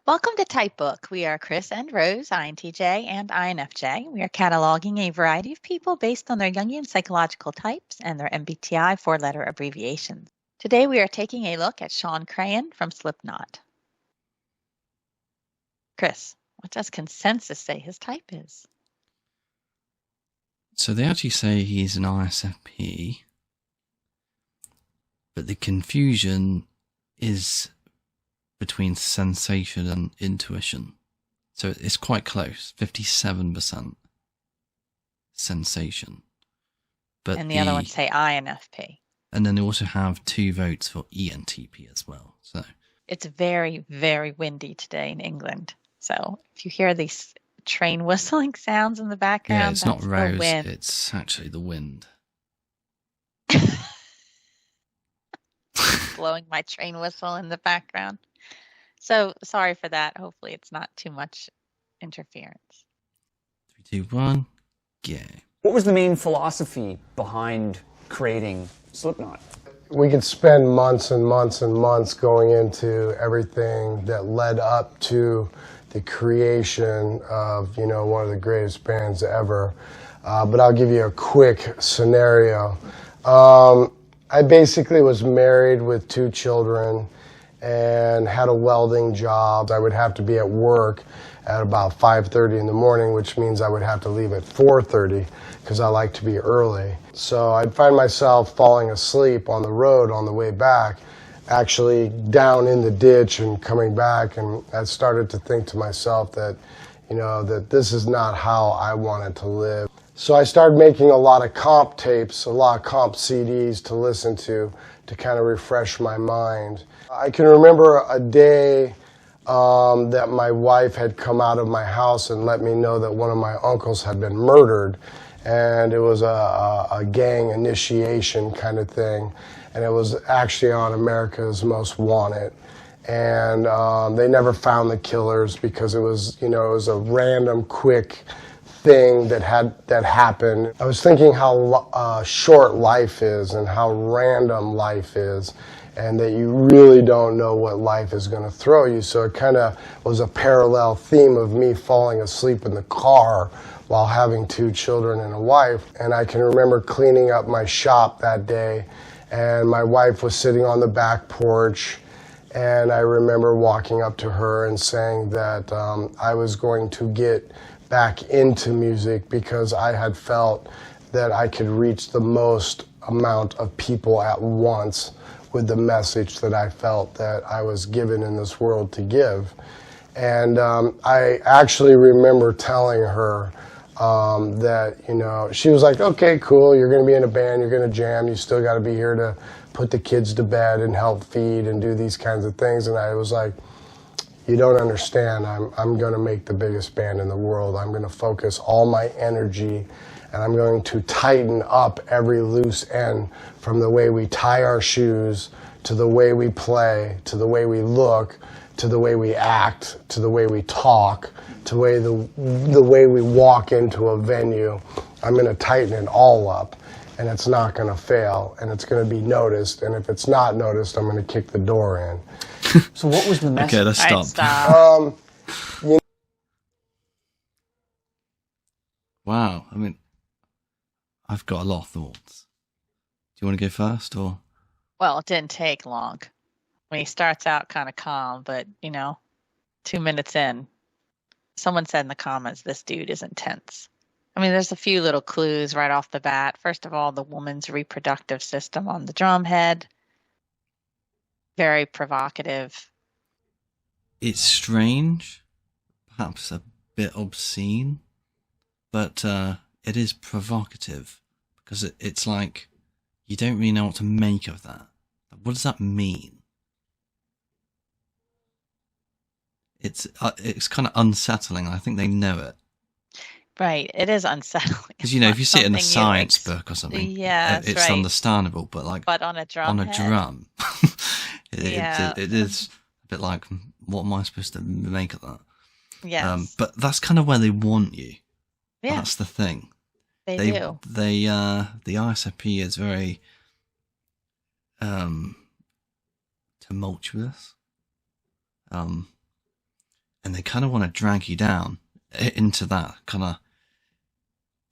Welcome to Typebook. We are Chris and Rose, INTJ and INFJ. We are cataloging a variety of people based on their Jungian psychological types and their MBTI four-letter abbreviations. Today we are taking a look at Shawn Crahan from Slipknot. Chris, what does consensus say his type is? So they actually say he's an ISFP, but the confusion is between sensation and intuition. So it's quite close, 57% sensation. But And the other ones say INFP. And then they also have 2 votes for ENTP as well. So it's very, very windy today in England. So if you hear these train whistling sounds in the background, yeah, it's not Rose, wind. It's actually the wind. Blowing my train whistle in the background. So sorry for that. Hopefully it's not too much interference. 3, 2, 1, go. What was the main philosophy behind creating Slipknot? We could spend months and months and months going into everything that led up to the creation of, one of the greatest bands ever. But I'll give you a quick scenario. I basically was married with 2 children and had a welding job. I would have to be at work at about 5:30 in the morning, which means I would have to leave at 4:30 because I like to be early. So I'd find myself falling asleep on the road on the way back, actually down in the ditch and coming back, and I started to think to myself that, that this is not how I wanted to live. So I started making a lot of comp tapes, a lot of comp CDs to listen to kind of refresh my mind. I can remember a day that my wife had come out of my house and let me know that one of my uncles had been murdered, and it was a gang initiation kind of thing, and it was actually on America's Most Wanted. And they never found the killers because it was, it was a random, quick thing that happened. I was thinking how short life is and how random life is, and that you really don't know what life is going to throw you. So it kind of was a parallel theme of me falling asleep in the car while having 2 children and a wife. And I can remember cleaning up my shop that day, and my wife was sitting on the back porch, and I remember walking up to her and saying that I was going to get back into music because I had felt that I could reach the most amount of people at once with the message that I felt that I was given in this world to give. And I actually remember telling her that, she was like, okay, cool, you're going to be in a band, you're going to jam, you still got to be here to put the kids to bed and help feed and do these kinds of things. And I was like, you don't understand. I'm going to make the biggest band in the world. I'm going to focus all my energy, and I'm going to tighten up every loose end, from the way we tie our shoes, to the way we play, to the way we look, to the way we act, to the way we talk, to the way we walk into a venue. I'm going to tighten it all up, and it's not going to fail, and it's going to be noticed. And if it's not noticed, I'm going to kick the door in. So what was the message? Okay, let's stop. Stop. Wow, I mean, I've got a lot of thoughts. Do you want to go first, or? Well, it didn't take long. He starts out kind of calm, but 2 minutes in, someone said in the comments, this dude is intense. I mean, there's a few little clues right off the bat. First of all, the woman's reproductive system on the drum head. Very provocative. It's strange, perhaps a bit obscene, but it is provocative, because it's like you don't really know what to make of that. What does that mean? It's kind of unsettling. I think they know it. Right, it is unsettling. Because if you see it in a science book or something, yeah, it's right. understandable. But on a drum, it is a bit like, what am I supposed to make of that? Yes. But that's kind of where they want you. Yeah. That's the thing. They do. The ISFP is very tumultuous. and they kind of want to drag you down into that kind of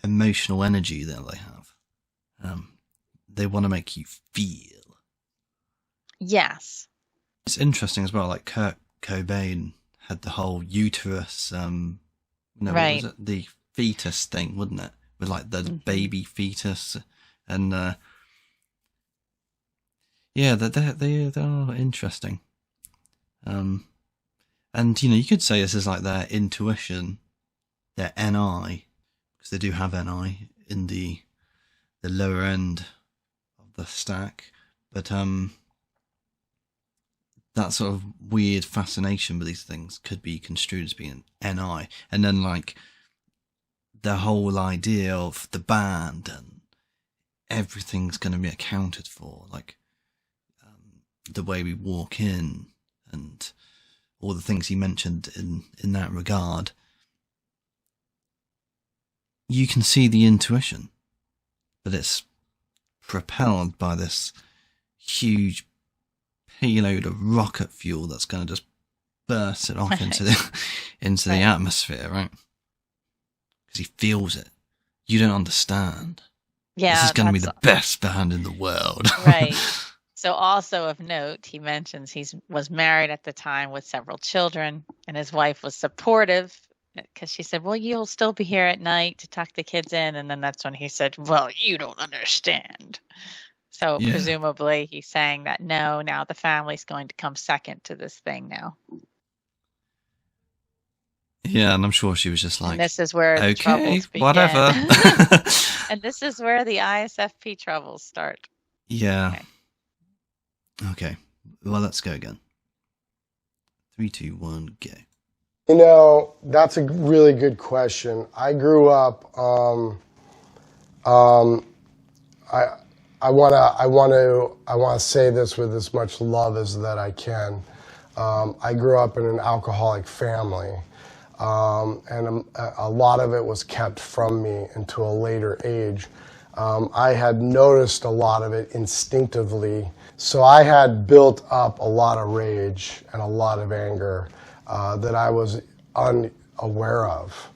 emotional energy that they have. They want to make you feel. Yes. It's interesting as well, like Kurt Cobain had the whole uterus, no, Right. what was it? The fetus thing, wasn't it? With like the baby fetus, and yeah, they are interesting. And you could say this is like their intuition, their NI, because they do have NI in the lower end of the stack, but that sort of weird fascination with these things could be construed as being an NI, and then like the whole idea of the band and everything's going to be accounted for, like the way we walk in and all the things he mentioned in that regard. You can see the intuition, but it's propelled by this huge payload of rocket fuel that's going to just burst it off into the atmosphere, right? Because he feels it. You don't understand. Yeah, this is going to be the best band in the world. Right. So also of note, he mentions he was married at the time with several children, and his wife was supportive because she said, well, you'll still be here at night to tuck the kids in. And then that's when he said, well, you don't understand. So presumably he's saying that now the family's going to come second to this thing now. Yeah, and I'm sure she was just like, and this is where the okay, troubles begin. whatever. And this is where the ISFP troubles start. Yeah. Okay. Well, let's go again. 3, 2, 1, go. That's a really good question. I grew up. I want to say this with as much love as that I can. I grew up in an alcoholic family, and a lot of it was kept from me until a later age. I had noticed a lot of it instinctively, so I had built up a lot of rage and a lot of anger that I was unaware of,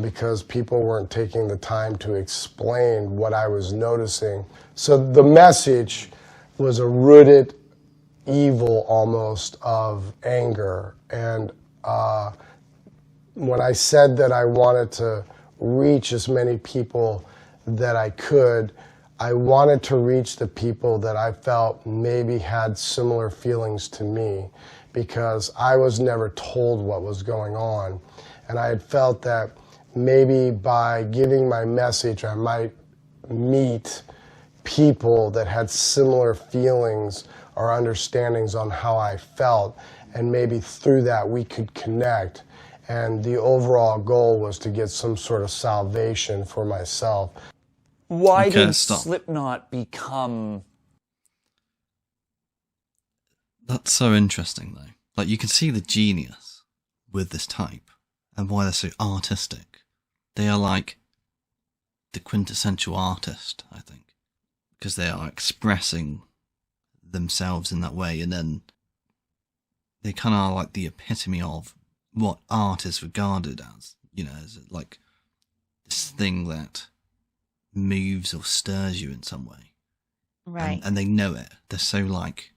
because people weren't taking the time to explain what I was noticing. So the message was a rooted evil almost of anger. And when I said that I wanted to reach as many people that I could, I wanted to reach the people that I felt maybe had similar feelings to me, because I was never told what was going on. And I had felt that maybe by giving my message, I might meet people that had similar feelings or understandings on how I felt, and maybe through that we could connect. And the overall goal was to get some sort of salvation for myself. Why did Slipknot become... That's so interesting, though. Like, you can see the genius with this type and why they're so artistic. They are like the quintessential artist, I think, because they are expressing themselves in that way, and then they kind of are like the epitome of what art is regarded as, as like this thing that moves or stirs you in some way. Right. And they know it. They're so like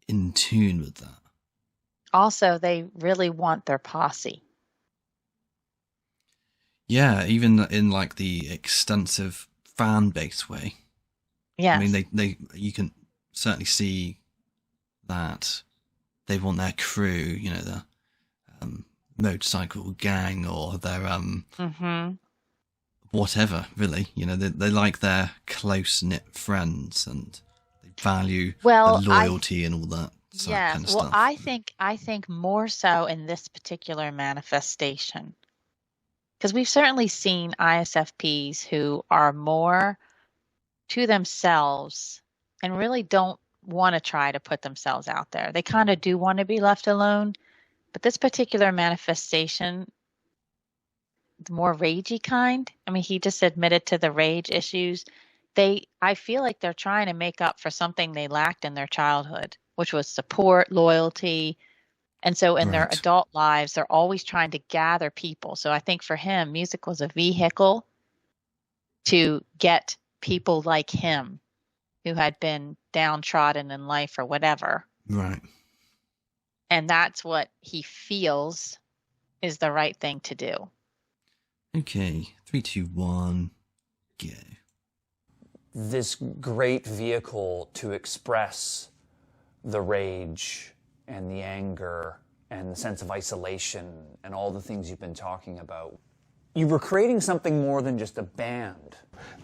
in tune with that. Also, they really want their posse. Yeah, even in like the extensive fan base way. Yeah. I mean, you can certainly see that they want their crew, the motorcycle gang or their whatever, really. They like their close-knit friends, and they value the loyalty and all that kind of stuff. I think more so in this particular manifestation, because we've certainly seen ISFPs who are more to themselves and really don't want to try to put themselves out there. They kind of do want to be left alone, but this particular manifestation, the more ragey kind, I mean, he just admitted to the rage issues. I feel like they're trying to make up for something they lacked in their childhood, which was support, loyalty, And so in their Right. adult lives, they're always trying to gather people. So I think for him, music was a vehicle to get people like him who had been downtrodden in life or whatever. Right. And that's what he feels is the right thing to do. Okay. 3, 2, 1, go. This great vehicle to express the rage and the anger and the sense of isolation and all the things you've been talking about. You were creating something more than just a band.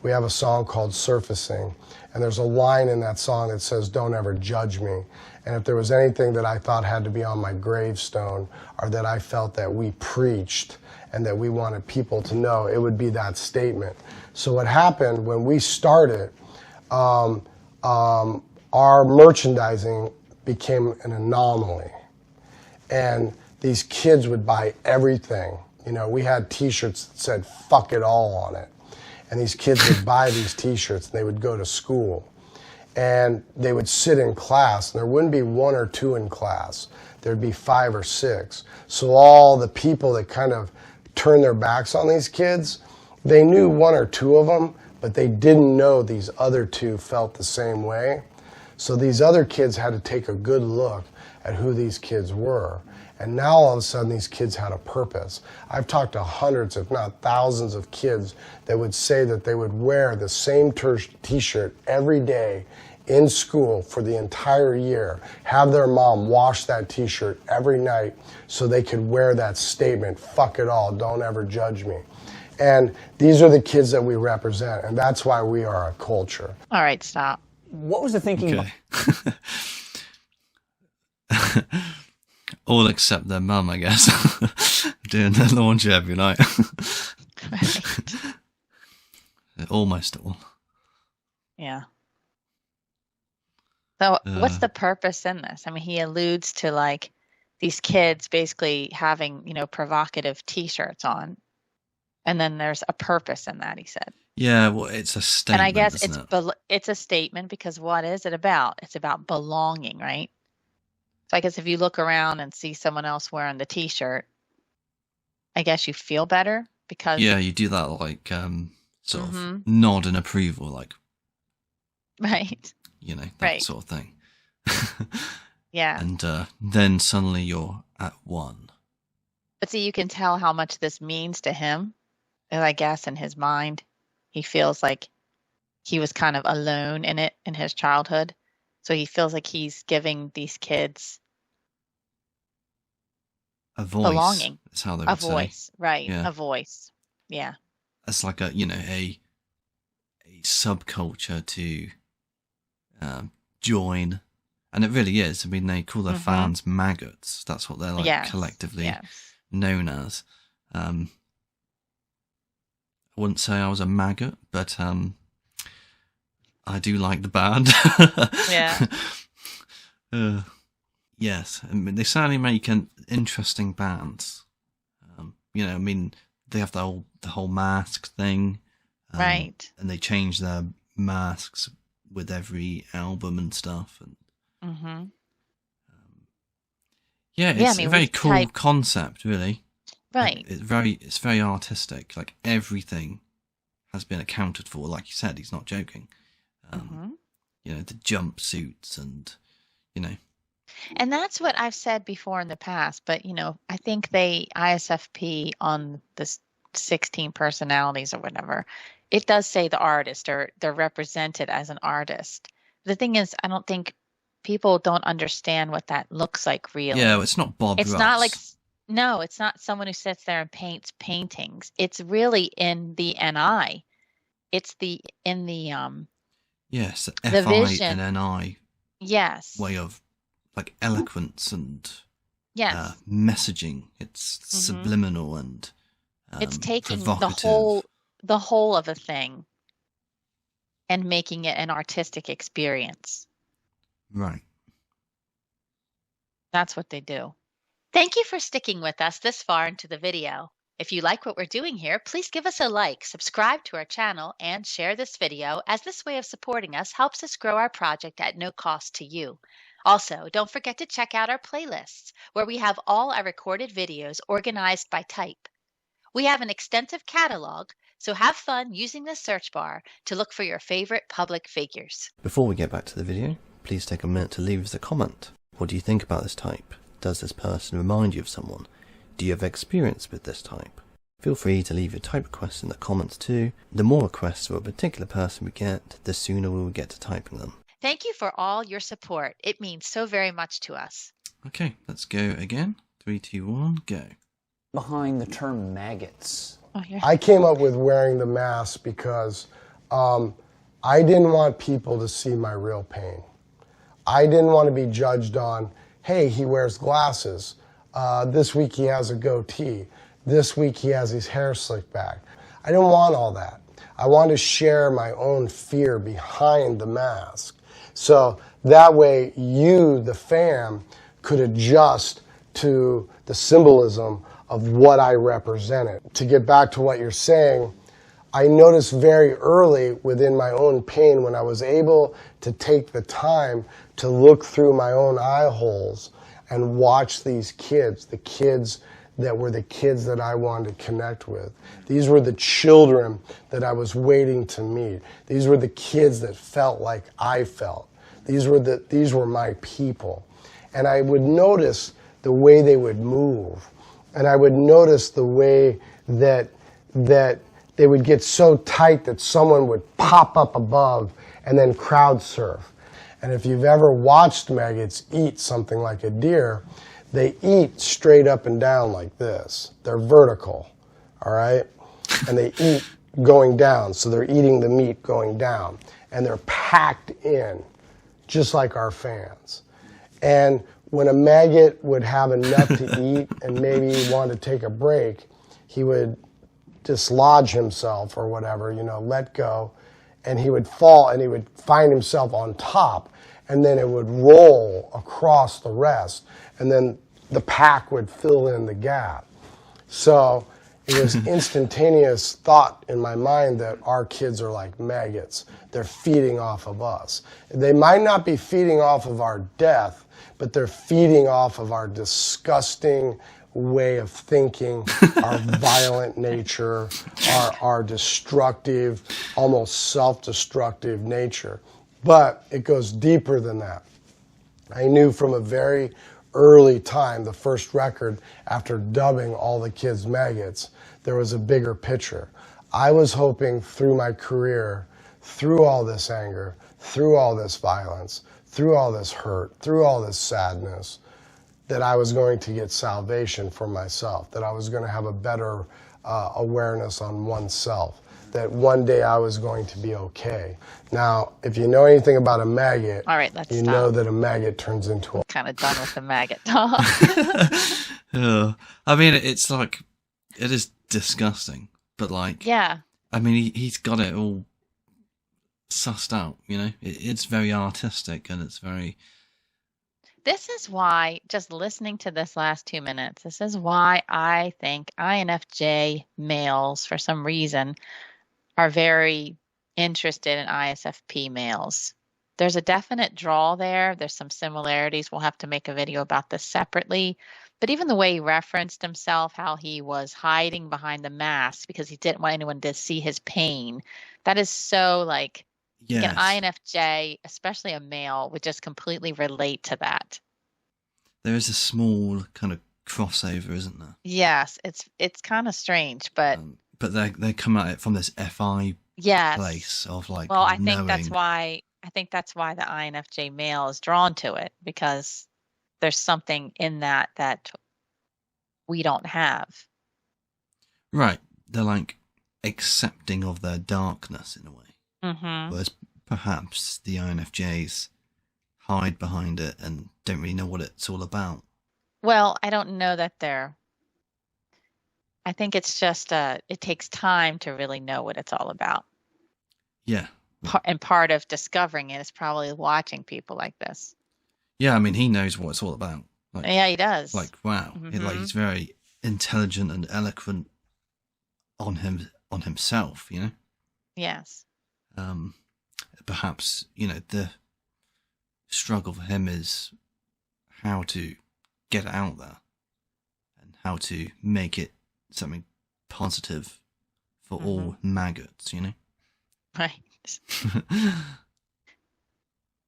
We have a song called Surfacing, and there's a line in that song that says, "Don't ever judge me." And if there was anything that I thought had to be on my gravestone, or that I felt that we preached and that we wanted people to know, it would be that statement. So what happened when we started, our merchandising became an anomaly. And these kids would buy everything. You know, we had t-shirts that said "fuck it all" on it. And these kids would buy these t-shirts and they would go to school. And they would sit in class, and there wouldn't be 1 or 2 in class. There'd be 5 or 6. So all the people that kind of turned their backs on these kids, they knew 1 or 2 of them, but they didn't know these other 2 felt the same way. So these other kids had to take a good look at who these kids were. And now all of a sudden these kids had a purpose. I've talked to hundreds, if not thousands, of kids that would say that they would wear the same t-shirt every day in school for the entire year, have their mom wash that t-shirt every night so they could wear that statement, "Fuck it all, don't ever judge me." And these are the kids that we represent, and that's why we are a culture. All right, stop. What was the thinking? Okay. All except their mum, I guess. Doing their laundry every night. Right. Almost all. Yeah. So what's the purpose in this? I mean, he alludes to like these kids basically having, you know, provocative t-shirts on. And then there's a purpose in that, he said. Yeah, well, it's a statement. And I guess isn't it's a statement because what is it about? It's about belonging, right? So I guess if you look around and see someone else wearing the t-shirt, I guess you feel better because Yeah, you do that like sort of nod in approval, like, right. you know, that Right. sort of thing. Yeah. And then suddenly you're at one. But see, you can tell how much this means to him. And I guess in his mind, he feels like he was kind of alone in it in his childhood. So he feels like he's giving these kids A voice. belonging. That's how they A would say. voice, right? Yeah. A voice. Yeah. It's like a, you know, a subculture to join. And it really is. I mean, they call their fans maggots. That's what they're like Yes. collectively Yes. known as. I wouldn't say I was a maggot, but I do like the band. Yeah. Yes, I mean, they certainly make an interesting bands. You know, I mean, they have the whole mask thing, Right. And they change their masks with every album and stuff. And yeah, it's Yeah, I mean, a very we cool type- concept, really. Right. Like, it's very artistic. Like everything has been accounted for. Like you said, he's not joking. You know, the jumpsuits and, you know. And that's what I've said before in the past, but you know, I think they ISFP on this 16 personalities or whatever. It does say the artist or they're represented as an artist. The thing is, I don't think people don't understand what that looks like really. Yeah, it's not Bob It's Ross. not like no, it's not someone who sits there and paints paintings. It's really in the NI. It's in the Yes, the FI vision. and NI Yes. way of like eloquence and Yes. messaging. It's subliminal and It's taking provocative. the whole of a thing and making it an artistic experience. Right. That's what they do. Thank you for sticking with us this far into the video. If you like what we're doing here, please give us a like, subscribe to our channel, and share this video, as this way of supporting us helps us grow our project at no cost to you. Also, don't forget to check out our playlists, where we have all our recorded videos organized by type. We have an extensive catalog, so have fun using the search bar to look for your favorite public figures. Before we get back to the video, please take a minute to leave us a comment. What do you think about this type? Does this person remind you of someone? Do you have experience with this type? Feel free to leave your type requests in the comments too. The more requests for a particular person we get, the sooner we will get to typing them. Thank you for all your support. It means so very much to us. Okay, let's go again. 3, 2, 1, go. Behind the term maggots? Oh, yeah. I came up with wearing the mask because I didn't want people to see my real pain. I didn't want to be judged on, hey, he wears glasses. This week he has a goatee. This week he has his hair slicked back. I didn't want all that. I wanted to share my own fear behind the mask. So that way you, the fan, could adjust to the symbolism of what I represented. To get back to what you're saying, I noticed very early within my own pain when I was able to take the time to look through my own eye holes and watch these kids, the kids that were the kids that I wanted to connect with. These were the children that I was waiting to meet. These were the kids that felt like I felt. These were my people. And I would notice the way they would move. And I would notice the way that they would get so tight that someone would pop up above and then crowd surf. And if you've ever watched maggots eat something like a deer, they eat straight up and down like this. They're vertical, all right? And they eat going down, so they're eating the meat going down. And they're packed in, just like our fans. And when a maggot would have enough to eat and maybe he wanted to take a break, he would dislodge himself or whatever, let go, and he would fall and he would find himself on top, and then it would roll across the rest, and then the pack would fill in the gap. So it was instantaneous thought in my mind that our kids are like maggots. They're feeding off of us. They might not be feeding off of our death, but they're feeding off of our disgusting way of thinking, our violent nature, our destructive, almost self-destructive nature. But it goes deeper than that. I knew from a very early time, the first record, after dubbing all the kids maggots, there was a bigger picture. I was hoping through my career, through all this anger, through all this violence, through all this hurt, through all this sadness, that I was going to get salvation for myself, that I was going to have a better awareness on oneself, that one day I was going to be okay. Now, if you know anything about a maggot, All right, let's you stop. know that a maggot turns into a... Kind of done with the maggot talk. I mean, it's like, it is disgusting, but like, Yeah. I mean, he's got it all sussed out, it's very artistic and it's very... This is why, just listening to this last 2 minutes, this is why I think INFJ males, for some reason, are very interested in ISFP males. There's a definite draw there. There's some similarities. We'll have to make a video about this separately. But even the way he referenced himself, how he was hiding behind the mask because he didn't want anyone to see his pain, that is so like... Yes. An INFJ, especially a male, would just completely relate to that. There is a small kind of crossover, isn't there? Yes, it's kind of strange, but they come at it from this FI yes. place of like. Well, I knowing. think that's why the INFJ male is drawn to it, because there's something in that we don't have. Right, they're like accepting of their darkness in a way. Mm-hmm. Whereas perhaps the INFJs hide behind it and don't really know what it's all about. Well, I don't know that I think it's just it takes time to really know what it's all about. Yeah. And part of discovering it is probably watching people like this. Yeah, I mean, he knows what it's all about. Like, yeah, he does. Like, wow. Mm-hmm. He's very intelligent and eloquent on himself, Yes. Perhaps, struggle for him is how to get it out there and how to make it something positive for all maggots, you know? Right.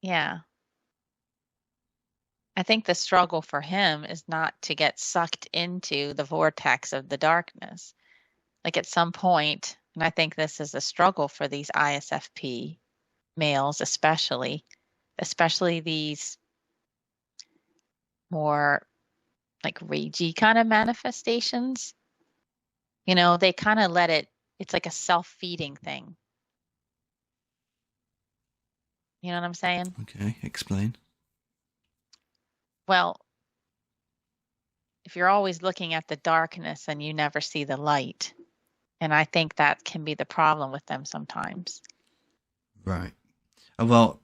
Yeah. I think the struggle for him is not to get sucked into the vortex of the darkness. Like at some point, and I think this is a struggle for these ISFP males, especially these more like ragey kind of manifestations. You know, they kind of it's like a self-feeding thing. You know what I'm saying? Okay, explain. Well, if you're always looking at the darkness and you never see the light, and I think that can be the problem with them sometimes. Right. Well,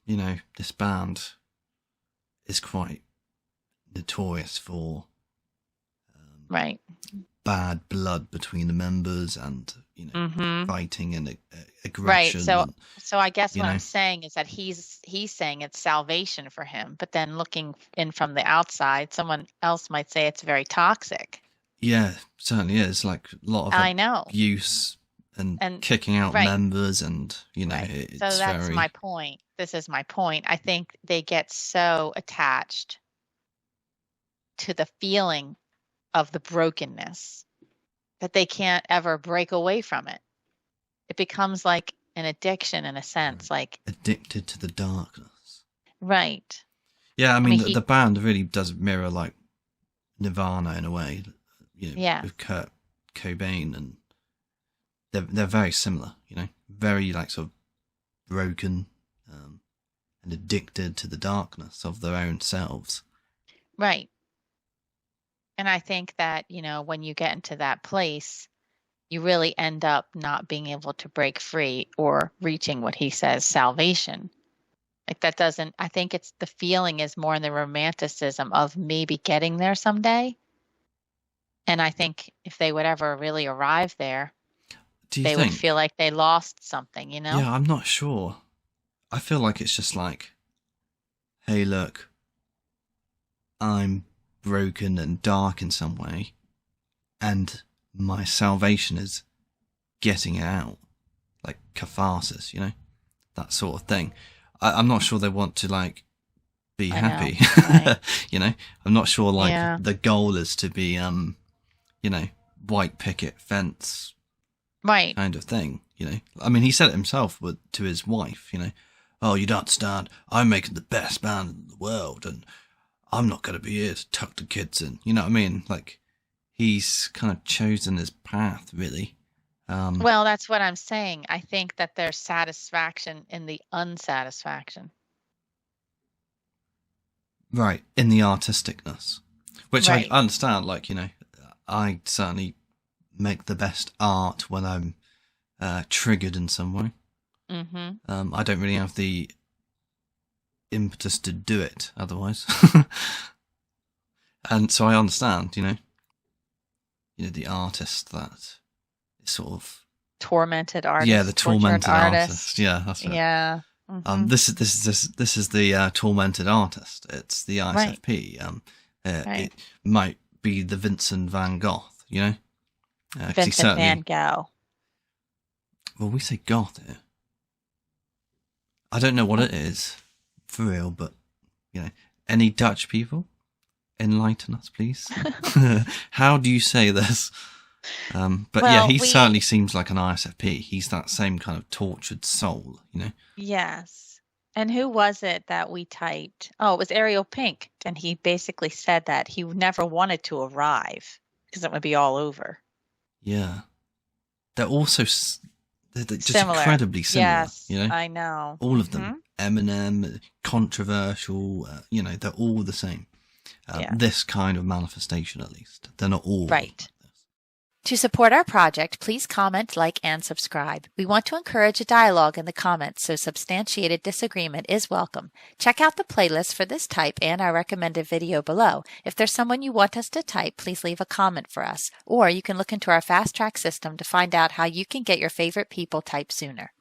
you know, this band is quite notorious for right. bad blood between the members and, you know, fighting and aggression. Right. And, so I guess what I'm saying is that he's saying it's salvation for him, but then looking in from the outside, someone else might say it's very toxic. Yeah, certainly is. Like a lot of abuse and kicking out members, and you know, it's so that's my point. This is my point. I think they get so attached to the feeling of the brokenness that they can't ever break away from it. It becomes like an addiction in a sense, like addicted to the darkness. Right. Yeah, I mean the band really does mirror like Nirvana in a way, you know, with Kurt Cobain, and they're very similar, you know, very like sort of broken and addicted to the darkness of their own selves. Right. And I think that, you know, when you get into that place, you really end up not being able to break free or reaching what he says, salvation. Like that doesn't, I think it's the feeling is more in the romanticism of maybe getting there someday. And I think if they would ever really arrive there, they would feel like they lost something, you know? Yeah, I'm not sure. I feel like it's just like, hey, look, I'm broken and dark in some way, and my salvation is getting it out, like catharsis, you know, that sort of thing. I'm not sure they want to like be happy. Right. You know, I'm not sure like the goal is to be you know, white picket fence kind of thing, you know. I mean, he said it himself to his wife, you know, oh, you don't understand, I'm making the best band in the world and I'm not going to be here to tuck the kids in, you know what I mean? Like, he's kind of chosen his path, really. Well, that's what I'm saying. I think that there's satisfaction in the unsatisfaction. Right, in the artisticness. Which I understand, like, you know, I certainly make the best art when I'm triggered in some way. I don't really have the impetus to do it otherwise. And so I understand, you know, the artist that is sort of tormented artist. Yeah, the tormented artist. Yeah, that's it. Yeah. This is the tormented artist. It's the ISFP. It might be the Vincent van Gogh, you know. Vincent van Gogh. Well, we say goth here. I don't know what it is for real, but you know, any Dutch people, enlighten us, please. How do you say this? But well, yeah, he certainly seems like an ISFP. He's that same kind of tortured soul, you know? Yes. And who was it that we typed? Oh, it was Ariel Pink. And he basically said that he never wanted to arrive because it would be all over. Yeah. They're also just incredibly similar. Yes, you know? I know. All of them. Eminem, controversial, you know, they're all the same. This kind of manifestation, at least. They're not all. Right. To support our project, please comment, like, and subscribe. We want to encourage a dialogue in the comments, so substantiated disagreement is welcome. Check out the playlist for this type and our recommended video below. If there's someone you want us to type, please leave a comment for us. Or you can look into our fast track system to find out how you can get your favorite people typed sooner.